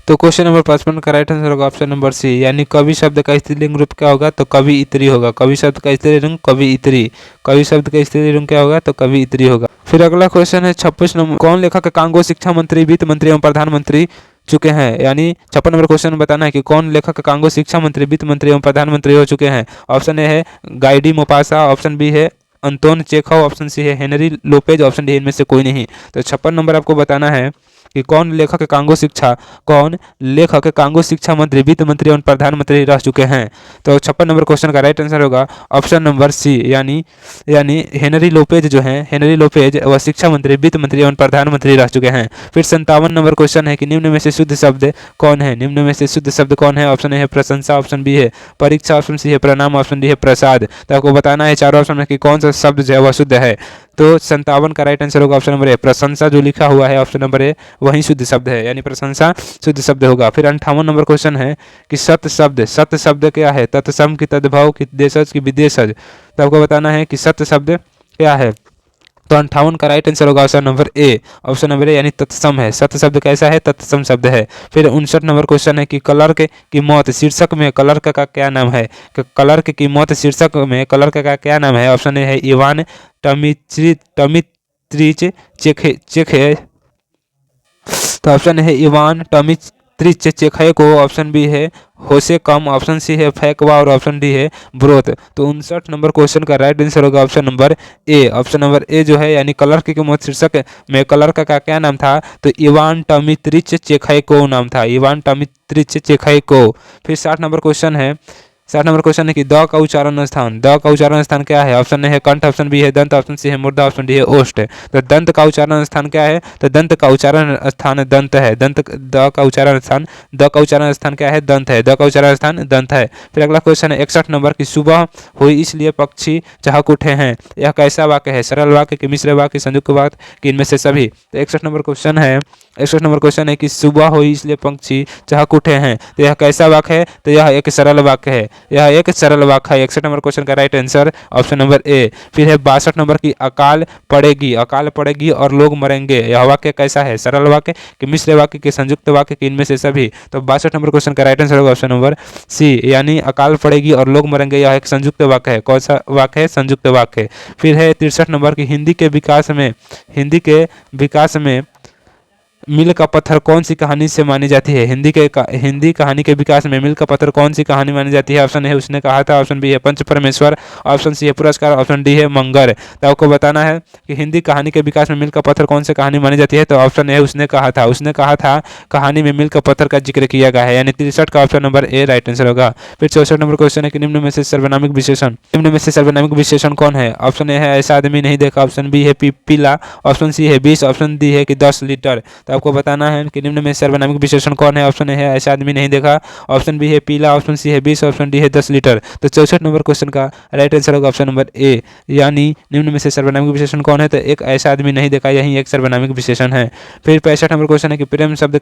तो क्वेश्चन नंबर 55 का राइट आंसर होगा ऑप्शन नंबर सी, यानी कवि शब्द का स्त्रीलिंग रूप क्या होगा, तो कविइत्री होगा। कवि शब्द का स्त्रीलिंग कविइत्री। कवि शब्द का स्त्रीलिंग क्या होगा, तो कविइत्री होगा। फिर अगला क्वेश्चन है 56 नंबर, कौन लेखक कांगो शिक्षा मंत्री, वित्त मंत्री एवं प्रधानमंत्री चुके हैं। यानी 56 नंबर क्वेश्चन में बताना है कि कौन लेखक कांगो शिक्षा मंत्री, वित्त मंत्री एवं प्रधानमंत्री हो चुके हैं। ऑप्शन ए है गाइडी मोपासा, ऑप्शन बी है अंतोन चेखव, ऑप्शन सी है हेनरी लोपेज, ऑप्शन डी इनमें से कोई नहीं। तो 56 नंबर आपको बताना है कि कौन लेखक कांगो शिक्षा मंत्री, वित्त मंत्री एवं प्रधानमंत्री रह चुके हैं। तो 56 नंबर क्वेश्चन का राइट आंसर होगा ऑप्शन नंबर सी, यानी हेनरी लोपेज जो है, हेनरी लोपेज वह शिक्षा मंत्री, वित्त मंत्री एवं प्रधानमंत्री रह चुके हैं। फिर 57 नंबर क्वेश्चन है कि निम्न में से शुद्ध शब्द कौन है। निम्न में से शुद्ध शब्द कौन है। ऑप्शन ए है प्रशंसा, ऑप्शन बी है परीक्षा, ऑप्शन सी है प्रणाम, ऑप्शन डी है प्रसाद। तो आपको बताना है चारों ऑप्शन में कि कौन सा शब्द जो है वह शुद्ध है। तो 57 का राइट आंसर होगा ऑप्शन नंबर ए, प्रशंसा जो लिखा हुआ है ऑप्शन नंबर ए वही शुद्ध शब्द है, यानी प्रशंसा शुद्ध शब्द होगा। फिर 58 नंबर क्वेश्चन है कि सत्य शब्द क्या है। तत्सम की, तद्भव की, देशज की, विदेशज। तो आपको बताना है कि सत्य शब्द क्या है। तो 58 का राइट आंसर होगा ऑप्शन नंबर ए, ऑप्शन नंबर ए यानी तत्सम है। सत्य शब्द कैसा है, तत्सम शब्द है। फिर 59 नंबर क्वेश्चन है कि क्लर्क की मौत शीर्षक में क्लर्क का क्या नाम है। क्लर्क की मौत शीर्षक में क्लर्क का क्या नाम है। ऑप्शन ए है इवान टमित्रिच चेखे। तो ऑप्शन है इवान टमित्रिच चेखय को, ऑप्शन बी है होसे कम, ऑप्शन सी है फैकवा और ऑप्शन डी है ब्रोथ। तो 59 नंबर क्वेश्चन का राइट आंसर होगा ऑप्शन नंबर ए, ऑप्शन नंबर ए जो है, यानी क्लर्क की मौत शीर्षक में क्लर्क का क्या नाम था, तो इवान टमित्रिच चेखयको नाम था, इवान टमित्रिच चेखयको। फिर 60 नंबर क्वेश्चन है, 60 नंबर क्वेश्चन है कि द का उच्चारण स्थान क्या है। ऑप्शन ए है कंठ, ऑप्शन बी है दंत, ऑप्शन सी है मुर्दा, ऑप्शन डी है ओष्ठ। तो दंत का उच्चारण स्थान क्या है, तो दंत का उच्चारण स्थान दंत है। द का उच्चारण स्थान क्या है, दंत है। द का उच्चारण स्थान दंत है। फिर अगला क्वेश्चन है 61 नंबर की, सुबह हुई इसलिए पक्षी चहक उठे हैं। यह कैसा वाक्य है, सरल वाक्य कि मिश्र वाक्य, संयुक्त वाक्य कि इनमें से सभी। तो 61 नंबर क्वेश्चन है कि सुबह हुई इसलिए पक्षी चहक उठे हैं। तो यह कैसा वाक्य है, तो यह एक सरल वाक्य है, यह एक सरल वाक्य है। 61 नंबर क्वेश्चन का राइट आंसर ऑप्शन नंबर ए। फिर है 62 नंबर की, अकाल पड़ेगी और लोग मरेंगे। यह वाक्य कैसा है, सरल वाक्य कि मिश्र वाक्य के, संयुक्त वाक्य कि इनमें से सभी। तो 62 नंबर क्वेश्चन का राइट आंसर होगा ऑप्शन नंबर सी, यानी अकाल पड़ेगी और लोग मरेंगे यह एक संयुक्त वाक्य है। कौन सा वाक्य है, संयुक्त वाक्य। फिर है 63 नंबर की, हिंदी के विकास में मील का पत्थर कौन सी कहानी से मानी जाती है। हिंदी कहानी के विकास में मील का पत्थर कौन सी कहानी मानी जाती है। ऑप्शन ए है उसने कहा था, ऑप्शन बी है पंच परमेश्वर, ऑप्शन सी है पुरस्कार, ऑप्शन डी है मंगर। तो आपको बताना है कि हिंदी कहानी के विकास में मील का पत्थर कौन सी कहानी मानी जाती है। तो ऑप्शन ए उसने कहा था कहानी में मील का पत्थर का जिक्र किया गया है, यानी 63 का option number A right answer होगा। फिर 64 नंबर क्वेश्चन है कि निम्न में से सर्वनामिक विशेषण कौन है। ऑप्शन ए है ऐसा आदमी नहीं देखा, ऑप्शन बी है पीला, ऑप्शन सी है 20, ऑप्शन डी है कि 10 लीटर। आपको बताना है कि निम्न में सर्वनामिक विशेषण कौन है। ऑप्शन ए है ऐसा आदमी नहीं देखा, ऑप्शन बी है पीला, ऑप्शन सी है 20, ऑप्शन डी है 10 लीटर। तो 64 नंबर क्वेश्चन का राइट आंसर होगा ऑप्शन नंबर ए, यानी निम्न में से सर्वनामिक विशेषण कौन है, तो एक ऐसा आदमी नहीं देखा यही एक सर्वनामिक विशेषण है। फिर 65 नंबर क्वेश्चन है कि प्रेम शब्द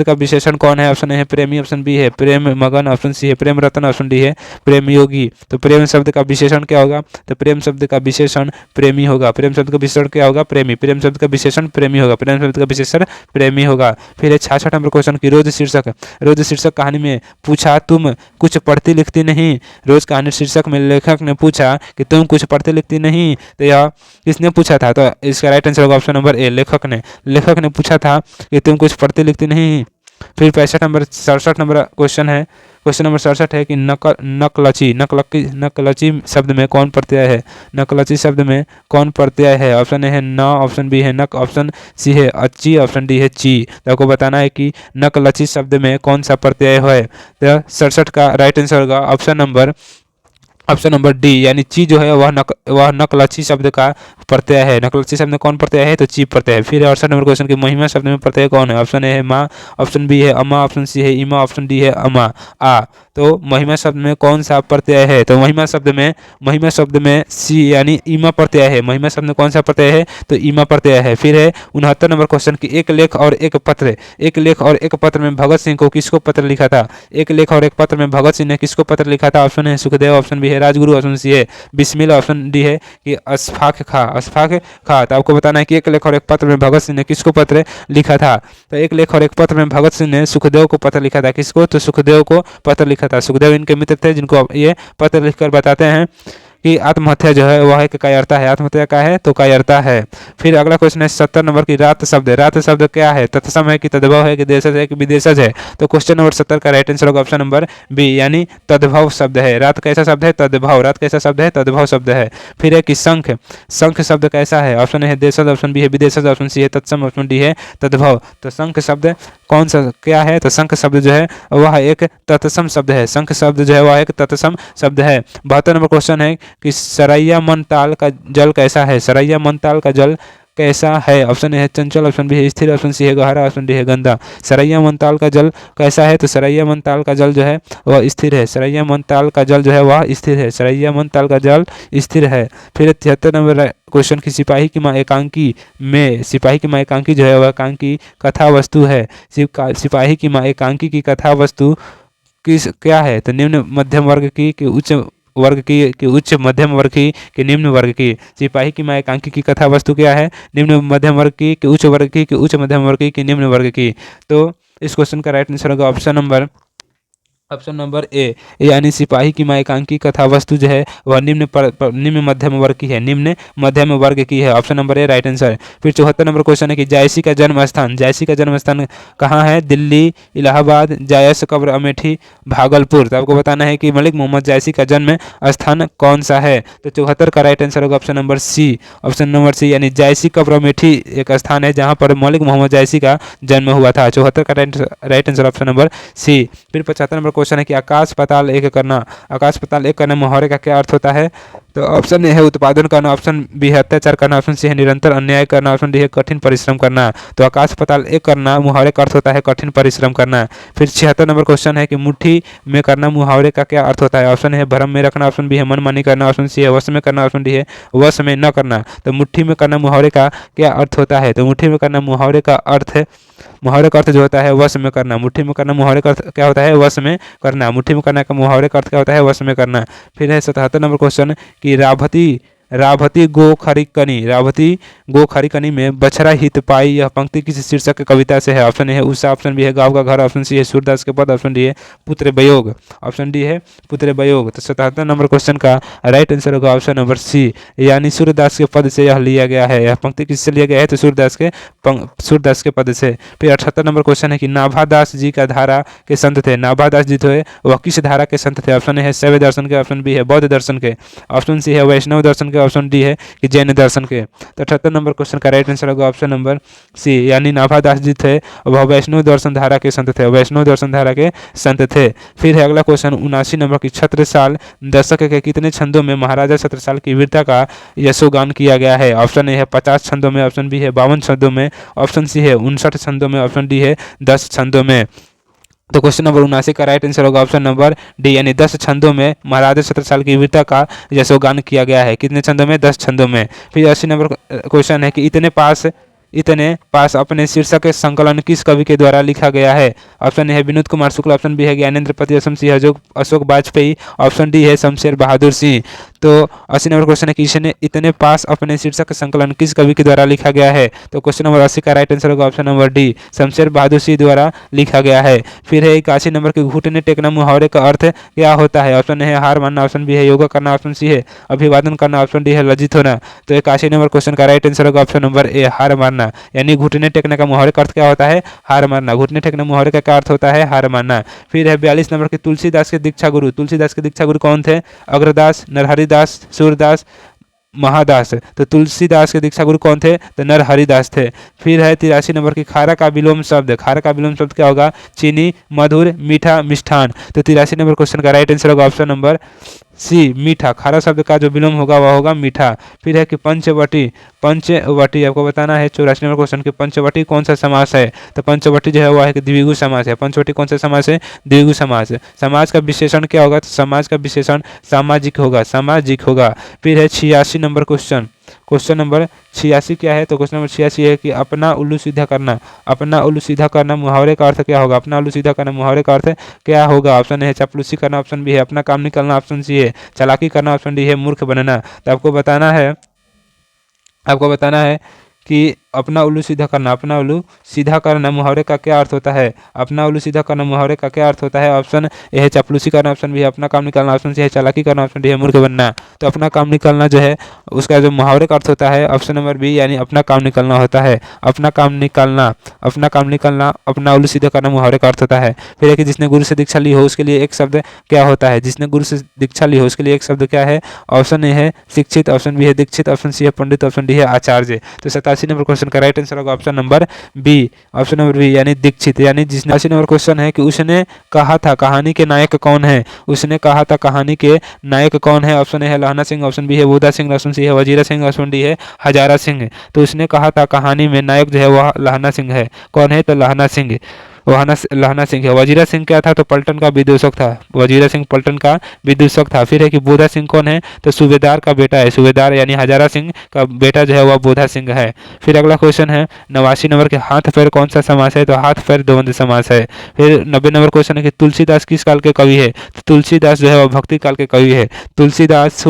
का विशेषण कौन है। ऑप्शन ए है प्रेमी, ऑप्शन बी है प्रेम मगन, ऑप्शन सी है प्रेम रतन, ऑप्शन डी है प्रेम योगी। तो प्रेम शब्द का विशेषण क्या होगा, तो प्रेम शब्द का विशेषण प्रेमी होगा। प्रेम शब्द का विशेषण क्या होगा, प्रेमी। प्रेम शब्द का विशेषण प्रेमी होगा, प्रेम शब्द का विशेषण प्रेमी होगा। फिर है 66 नंबर क्वेश्चन की, रोज शीर्षक कहानी में पूछा तुम कुछ पढ़ती लिखती नहीं। रोज कहानी शीर्षक में लेखक ने पूछा कि तुम कुछ पढ़ती लिखती नहीं, तो यह किसने पूछा था, तो इसका राइट आंसर होगा ऑप्शन नंबर ए, लेखक ने पूछा था कि तुम कुछ पढ़ती लिखती नहीं। फिर 67 नंबर क्वेश्चन है। क्वेश्चन नंबर 67 है कि नकलची शब्द में कौन प्रत्यय है? नकलची शब्द में कौन प्रत्यय है? ऑप्शन ए है न, ऑप्शन बी है नक, ऑप्शन सी है अच्छी, ऑप्शन डी है ची। तो आपको बताना है कि नकलची शब्द में कौन सा प्रत्यय है। तो 67 का राइट आंसर होगा ऑप्शन नंबर डी, यानी ची जो है वह नकलची शब्द का प्रत्यय है। नकलची शब्द में कौन प्रत्यय है? तो ची प्रत्यय है। फिर 68 नंबर क्वेश्चन की महिमा शब्द में प्रत्यय कौन है? ऑप्शन ए है माँ, ऑप्शन बी है अमा, ऑप्शन सी है इमा, ऑप्शन डी है अमा आ। तो महिमा शब्द में कौन सा प्रत्यय है? तो महिमा शब्द में सी यानी इमा प्रत्यय है। महिमा शब्द में कौन सा प्रत्यय है? तो इमा प्रत्यय है। फिर है 69 नंबर क्वेश्चन की एक लेख और एक पत्र में भगत सिंह को किसको पत्र लिखा था? एक लेख और एक पत्र में भगत सिंह ने किसको पत्र लिखा था? ऑप्शन है सुखदेव, ऑप्शन बी है राजगुरु, ऑप्शन सी है बिस्मिल, ऑप्शन डी है कि अशफाक खा। तो आपको बताना है कि एक लेख और एक पत्र में भगत सिंह ने किसको पत्र लिखा था? तो एक लेख और एक पत्र में भगत सिंह ने सुखदेव को पत्र लिखा था। किसको? तो सुखदेव को पत्र लिखा था। सुखदेव इनके मित्र थे जिनको ये पत्र लिखकर बताते हैं कि आत्महत्या जो है वह एक कायरता है। आत्महत्या का है? तो कायरता है। फिर अगला क्वेश्चन है 70 नंबर की रात शब्द क्या है? तत्सम है कि तद्भव है कि देशज है कि विदेशज है? तो क्वेश्चन नंबर 70 का राइट आंसर होगा ऑप्शन नंबर बी, यानी तद्भव शब्द है। रात कैसा शब्द है? तद्भव। रात कैसा शब्द है? तद्भव शब्द है। फिर है कि शंख शब्द कैसा है? ऑप्शन है देशज, ऑप्शन बी है विदेशज, ऑप्शन सी है तत्सम, ऑप्शन डी है तद्भव। तो शंख शब्द कौन सा क्या है? तो शंख शब्द जो है वह एक तत्सम शब्द है। शंख शब्द जो है वह एक तत्सम शब्द है। 72 नंबर क्वेश्चन है कि सरैया मन ताल का जल कैसा है? सरैया मन ताल का जल कैसा है? ऑप्शन ए है चंचल, ऑप्शन बी है स्थिर, ऑप्शन सी है गहरा, ऑप्शन डी है गंदा। सरैया मनताल का जल कैसा है? तो सरैया मनताल का जल जो है वह स्थिर है। सरैया मनताल का जल जो है वह स्थिर है। सरैया मनताल का जल स्थिर है। फिर 73 नंबर क्वेश्चन की सिपाही की माँ एकांकी जो है वह एकांकी कथा वस्तु है। सिपाही की माँ एकांकी की कथा वस्तु क्या है? तो निम्न मध्यम वर्ग की कि उच्च मध्यम वर्ग की कि निम्न वर्ग की? सिपाही की माँ एकांकी की कथा वस्तु क्या है? निम्न मध्यम वर्ग की कि उच्च वर्ग की कि उच्च मध्यम वर्ग की कि निम्न वर्ग की? तो इस क्वेश्चन का राइट आंसर होगा ऑप्शन नंबर ए, यानी सिपाही की माँ एकांकी कथा वस्तु जो है वह निम्न मध्यम वर्ग की है। निम्न मध्यम वर्ग की है। Option number A right answer. फिर 74 नंबर क्वेश्चन है कि जायसी का जन्म स्थान कहाँ है? दिल्ली, इलाहाबाद, जायस कब्र अमेठी, भागलपुर। तो आपको बताना है कि मलिक मोहम्मद जायसी का जन्म स्थान कौन सा है? तो 74 का राइट आंसर होगा ऑप्शन नंबर सी, यानी जायसी कब्र अमेठी एक स्थान है जहाँ पर मलिक मोहम्मद जायसी का जन्म हुआ था। 74 का right answer option number C. फिर 75 नंबर क्वेश्चन है कि आकाश पाताल एक करना मुहावरे का क्या अर्थ होता है? तो ऑप्शन ए है उत्पादन करना, ऑप्शन बी है अत्याचार करना, ऑप्शन सी है निरंतर अन्याय करना, ऑप्शन डी है कठिन परिश्रम करना। तो आकाश पाताल एक करना मुहावरे का अर्थ होता है कठिन परिश्रम करना। फिर 76 नंबर क्वेश्चन है कि मुट्ठी में करना मुहावरे का क्या अर्थ होता है? ऑप्शन है भ्रम में रखना, ऑप्शन बी है मनमानी करना, ऑप्शन सी है वश में करना, ऑप्शन डी है वश में न करना। तो मुट्ठी में करना मुहावरे का क्या अर्थ होता है? तो मुट्ठी में करना मुहावरे का अर्थ जो होता है वश में करना। मुट्ठी में करना मुहावरे का अर्थ क्या होता है? वश में करना। मुट्ठी में करना का मुहावरे का अर्थ क्या होता है? वश में करना। फिर है 77 नंबर क्वेश्चन कि राभती गो खरिकनी में बछड़ा हित पाई यह पंक्ति किस शीर्षक की कविता से है? ऑप्शन ए है उषा, ऑप्शन बी है गाँव का घर, ऑप्शन सी है सूरदास के पद, ऑप्शन डी है पुत्र वियोग, ऑप्शन डी है पुत्र वियोग। तो 77 नंबर क्वेश्चन का राइट आंसर होगा ऑप्शन नंबर सी, यानी सूरदास के पद से यह लिया गया है। यह पंक्ति किससे लिया गया है? तो सूरदास के पद से। फिर 78 नंबर क्वेश्चन है कि नाभादास जी का धारा के संत थे। नाभादास जी थे वह किस धारा के संत थे? ऑप्शन ए है शैव दर्शन के, ऑप्शन बी है बौद्ध दर्शन के, ऑप्शन सी है वैष्णव दर्शन के, ऑप्शन डी है कि जैन दर्शन के। तो 78 नंबर क्वेश्चन का राइट आंसर होगा ऑप्शन नंबर सी, यानी नाभादास जी थे वह वैष्णव दर्शन धारा के संत थे। फिर है अगला क्वेश्चन 79 नंबर की छत्रसाल दशक के कितने छंदों में महाराजा छत्रसाल की वीरता का यशोगान किया गया है? ऑप्शन ए है 50 छंदों में, ऑप्शन बी है 52 छंदों में, ऑप्शन सी है 59 छंदों में, ऑप्शन डी है 10 छंदों में। तो क्वेश्चन नंबर 79 का राइट आंसर होगा ऑप्शन नंबर डी, यानी 10 छंदों में महाराजा छत्रसाल की वीरता का यशोगान किया गया है। कितने छंदों में? 10 छंदों में। फिर 80 नंबर क्वेश्चन है कि इतने पास अपने शीर्षक संकलन किस कवि के द्वारा लिखा गया है? ऑप्शन ए है विनोद कुमार शुक्ल, ऑप्शन बी है ज्ञानेंद्र पति, ऑप्शन सी है अशोक वाजपेयी, ऑप्शन डी है शमशेर बहादुर सिंह। तो 80 नंबर क्वेश्चन है कि इतने पास अपने शीर्षक संकलन किस कवि के द्वारा लिखा गया है? तो क्वेश्चन नंबर 80 का राइट आंसर होगा option number D, Shamsher Bahadur Singh द्वारा लिखा गया है। फिर है 81 नंबर के घुटने टेकना मुहावरे का अर्थ क्या होता है? ऑप्शन ए है हार मानना, ऑप्शन बी है योगा करना, ऑप्शन सी है अभिवादन करना, ऑप्शन डी है लज्जित होना। तो 81 नंबर क्वेश्चन का राइट आंसर होगा ऑप्शन नंबर ए हार मानना। मारना, यानी घुटने टेकने का मुहावरे का अर्थ क्या होता है? हार मारना। घुटने टेकने मुहावरे का क्या अर्थ होता है? हार मारना। फिर है 42 नंबर के तुलसीदास के दीक्षा गुरु। तुलसीदास के दीक्षा गुरु कौन थे? अग्रदास, नरहरिदास, सूरदास, महादास। तो तुलसीदास के दीक्षा गुरु कौन थे? तो नरहरिदास थे। फिर है 83 नंबर की खारा का विलोम शब्द। खारा का विलोम शब्द क्या होगा? चीनी, मधुर, मीठा, मिष्ठान। तो 83 नंबर क्वेश्चन का राइट आंसर होगा ऑप्शन नंबर सी, मीठा। खारा शब्द का जो विलोम होगा वह होगा मीठा। फिर है कि पंचवटी। पंचवटी आपको बताना है 84 नंबर क्वेश्चन की पंचवटी कौन सा समास है? तो पंचवटी जो है वह एक द्विगु समास है। पंचवटी कौन सा समास है? द्विगु समास। समाज का विशेषण क्या होगा? तो समाज का विशेषण सामाजिक होगा, सामाजिक होगा। फिर है 86 नंबर क्वेश्चन। क्वेश्चन नंबर 86 क्या है? तो क्वेश्चन नंबर 86 है कि अपना उल्लू सीधा करना। अपना उल्लू सीधा करना मुहावरे का अर्थ क्या होगा? अपना उल्लू सीधा करना मुहावरे का अर्थ क्या होगा? ऑप्शन है चापलूसी करना, ऑप्शन बी है अपना काम निकलना, ऑप्शन सी है चालाकी करना, ऑप्शन डी है मूर्ख बनना। तो आपको बताना है कि अपना उल्लू सीधा करना, अपना उल्लू सीधा करना मुहावरे का क्या अर्थ होता है? अपना उल्लू सीधा करना मुहावरे का क्या अर्थ होता है? ऑप्शन ए है चापलूसी करना, ऑप्शन बी है अपना काम निकालना, ऑप्शन सी है चालाकी करना, ऑप्शन डी है मूर्ख बनना। तो अपना काम निकालना जो है उसका जो मुहावरे का अर्थ होता है ऑप्शन नंबर बी, यानी अपना काम निकालना होता है। अपना काम निकालना, अपना काम निकालना, अपना उल्लू सीधा करना मुहावरे का अर्थ होता है। फिर है कि जिसने गुरु से दीक्षा ली हो उसके लिए एक शब्द क्या होता है? जिसने गुरु से दीक्षा ली हो उसके लिए एक शब्द क्या है? ऑप्शन ए है शिक्षित, ऑप्शन बी है दीक्षित, ऑप्शन सी है पंडित, ऑप्शन डी है आचार्य। तो 87 नंबर क्वेश्चन का राइट आंसर होगा option number B, option number B यानी दीक्षित। यानी जिसने 80 नंबर क्वेश्चन है कि उसने कहा था कहानी के नायक कौन है? उसने कहा था कहानी के नायक कौन है? ऑप्शन ए है लहना सिंह, ऑप्शन बी है बोधा सिंह, ऑप्शन सी है वजीरा सिंह, ऑप्शन डी है हजारा सिंह। तो उसने कहा था कहानी में नायक जो है वह लहना सिंह है। कौन है? तो लहना सिंह, लहना सिंह है। वजीरा सिंह क्या था? तो पलटन का विदूषक था। वजीरा सिंह पलटन का विदूषक था। फिर है कि बोधा सिंह कौन है? तो सूबेदार का बेटा है। सूबेदार यानी हजारा सिंह का बेटा जो है वह बोधा सिंह है। फिर अगला क्वेश्चन है 89 नंबर के हाथ पैर कौन सा समास है? तो हाथ पैर द्वंद्व समास है। फिर 90 नंबर क्वेश्चन है कि तुलसीदास किस काल के कवि है? तो तुलसीदास जो है वह भक्ति काल के कवि है। तुलसीदास,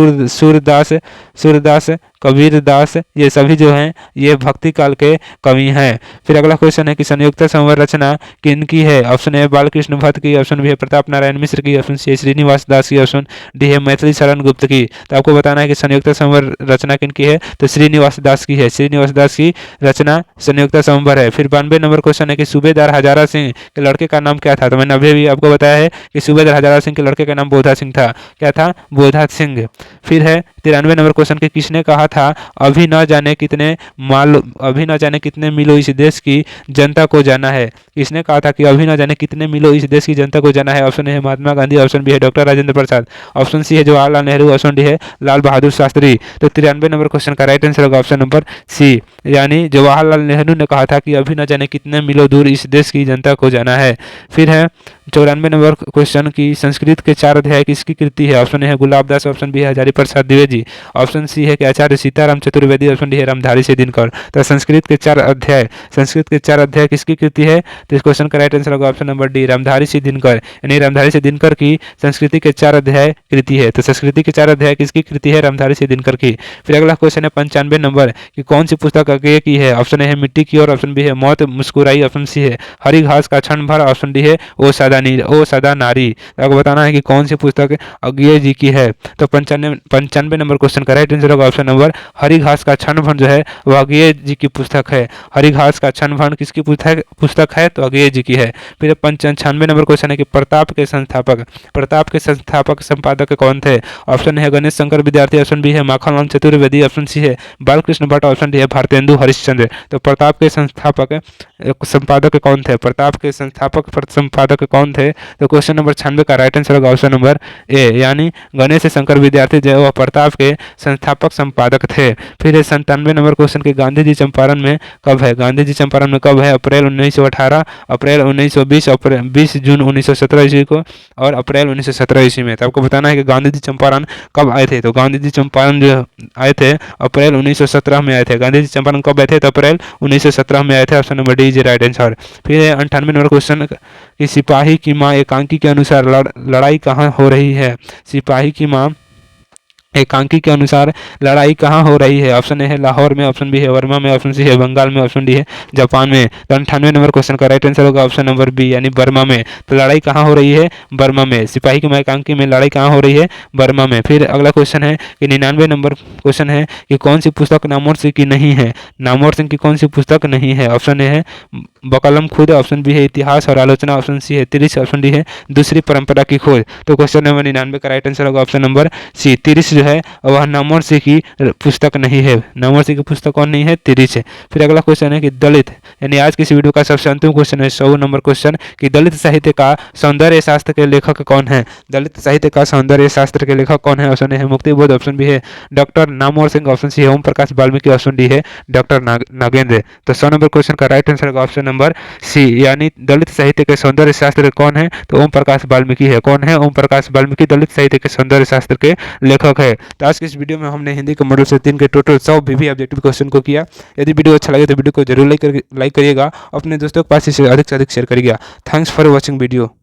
सूरदास, कबीर दास, ये सभी जो हैं ये भक्ति काल के कवि हैं। फिर अगला क्वेश्चन है कि संयुक्त संवर रचना किनकी है? ऑप्शन ए बालकृष्ण भट्ट की, ऑप्शन बी है प्रताप नारायण मिश्र की, ऑप्शन सी श्रीनिवास दास की, ऑप्शन डी है मैथिली शरण गुप्त की। तो आपको बताना है कि संयुक्त संवर रचना किनकी है? तो श्रीनिवास दास की है। श्रीनिवास दास की रचना संयुक्त संवर है। फिर 92 नंबर क्वेश्चन है कि सूबेदार हजारा सिंह के लड़के का नाम क्या था? तो मैंने अभी भी आपको बताया है कि सूबेदार हजारा सिंह के लड़के का नाम बोधा सिंह था। क्या था? बोधा सिंह। फिर है 93 नंबर क्वेश्चन के किसने कहा था अभी न जाने कितने मीलों इस देश की जनता को जाना है? किसने कहा था कि अभी न जाने कितने मीलों इस देश की जनता को जाना है? ऑप्शन ए है महात्मा गांधी, ऑप्शन बी है doctor Rajendra Prasad, option C है जवाहरलाल नेहरू, ऑप्शन डी है लाल बहादुर शास्त्री। तो 93 नंबर क्वेश्चन का राइट आंसर होगा ऑप्शन नंबर सी, यानी जवाहरलाल नेहरू ने कहा था कि अभी न जाने कितने मीलों दूर इस देश की जनता को जाना है। फिर है 94 नंबर क्वेश्चन की संस्कृत के 4 अध्याय किसकी कृति है? ऑप्शन ए है गुलाबदास, ऑप्शन बी है हजारी प्रसाद द्विवेदी, ऑप्शन सी है कि आचार्य सीताराम चतुर्वेदी, ऑप्शन डी है रामधारी से दिनकर। तो संस्कृत के 4 अध्याय किसकी कृति है? तो इस क्वेश्चन का राइट आंसर होगा ऑप्शन नंबर डी, रामधारी से दिनकर, यानी रामधारी से दिनकर की संस्कृति के 4 अध्याय कृति है। तो संस्कृति के 4 अध्याय किसकी कृति है? रामधारी से दिनकर की। फिर अगला क्वेश्चन है 95 नंबर कि कौन सी पुस्तक अज्ञेय की है? ऑप्शन ए है मिट्टी की ओर, ऑप्शन बी है मौत मुस्कुराई, ऑप्शन सी है हरी घास का क्षण भर, ऑप्शन डी है ओ सदा नारी। आपको बताना है कि कौन सी पुस्तक अज्ञेय जी की है। तो 95 नंबर क्वेश्चन का राइट आंसर होगा ऑप्शन नंबर हरी घास का क्षण भर जो है वह अज्ञेय जी की पुस्तक है। हरी घास का क्षण भर किसकी पुस्तक है? तो अज्ञेय जी की है। फिर 95 नंबर क्वेश्चन है कि प्रताप के संस्थापक संपादक कौन थे? ऑप्शन है गणेश शंकर विद्यार्थी, ऑप्शन बी है माखनलाल चतुर्वेदी, ऑप्शन सी है बालकृष्ण भट्ट, ऑप्शन डी है भारतेंदु हरिश्चंद्र। तो प्रताप के संस्थापक संपादक कौन थे? प्रताप के संस्थापक संपादक कौन थे? तो क्वेश्चन नंबर 96 का राइट आंसर होगा ऑप्शन नंबर ए, यानी गणेश शंकर विद्यार्थी जो है वह प्रताप के संस्थापक संपादक थे। फिर 97 नंबर क्वेश्चन के गांधी जी चंपारण में कब है? गांधी जी चंपारण में कब है? अप्रैल 1918, अप्रैल 1920, 20 जून 1917 ईस्वी को और अप्रैल 1917 ईस्वी में। तो आपको बताना है कि गांधी जी चंपारण कब आए थे? तो गांधी जी चंपारण जो आए थे अप्रैल 1917 में आए थे। गांधी जी चंपारण कब आए थे? तो अप्रैल 1917 में आए थे। Option number D is right answer. फिर 98 नंबर क्वेश्चन कि सिपाही की मां एकांकी के अनुसार लड़ाई कहाँ हो रही है? सिपाही की मां एकांकी के अनुसार लड़ाई कहाँ हो रही है? ऑप्शन ए है लाहौर में, ऑप्शन बी है बर्मा में, ऑप्शन सी है बंगाल में, ऑप्शन डी है जापान में। तो 98 नंबर क्वेश्चन का राइट आंसर होगा ऑप्शन नंबर बी यानी बर्मा में। तो लड़ाई कहाँ हो रही है? बर्मा में। सिपाही के एकांकी में लड़ाई कहाँ हो रही है? बर्मा में। फिर अगला क्वेश्चन है कि 99 नंबर क्वेश्चन है कि कौन सी पुस्तक नामवर सिंह की नहीं है? नामवर सिंह की कौन सी पुस्तक नहीं है? ऑप्शन ए है बकलम खुद, ऑप्शन बी है इतिहास और आलोचना, ऑप्शन सी है तिरिश, ऑप्शन डी है दूसरी परंपरा की खोज। तो क्वेश्चन नंबर 99 का राइट आंसर होगा ऑप्शन नंबर सी तिरिश जो है वह नामवर सिंह की पुस्तक नहीं है। नामवर सिंह की पुस्तक कौन नहीं है? तिरिश है। फिर अगला क्वेश्चन है कि दलित यानी आज की इस वीडियो का सबसे अंतिम क्वेश्चन है 100 नंबर क्वेश्चन कि दलित साहित्य का सौंदर्य शास्त्र के लेखक कौन है? दलित साहित्य का सौंदर्य शास्त्र के लेखक कौन है? ऑप्शन ए है मुक्ति बोध, ऑप्शन बी है doctor Namvar Singh, option C है ओम प्रकाश वाल्मीकि, ऑप्शन डी है डॉक्टर नागेंद्र। तो 100 नंबर क्वेश्चन का राइट आंसर होगा ऑप्शन नंबर सी यानी दलित साहित्य के सौंदर्य शास्त्र कौन है? तो ओम प्रकाश वाल्मीकि है। कौन है? ओम प्रकाश वाल्मीकि दलित साहित्य के सौंदर्य शास्त्र के लेखक है। तो आज की इस वीडियो में हमने हिंदी के मॉडल सेट 3 के टोटल 100 वीवी ऑब्जेक्टिव क्वेश्चन को किया। यदि वीडियो अच्छा लगे तो वीडियो को जरूर लाइक करिएगा, अपने दोस्तों के पास इसे अधिक से अधिक शेयर करिएगा। Thanks for watching video.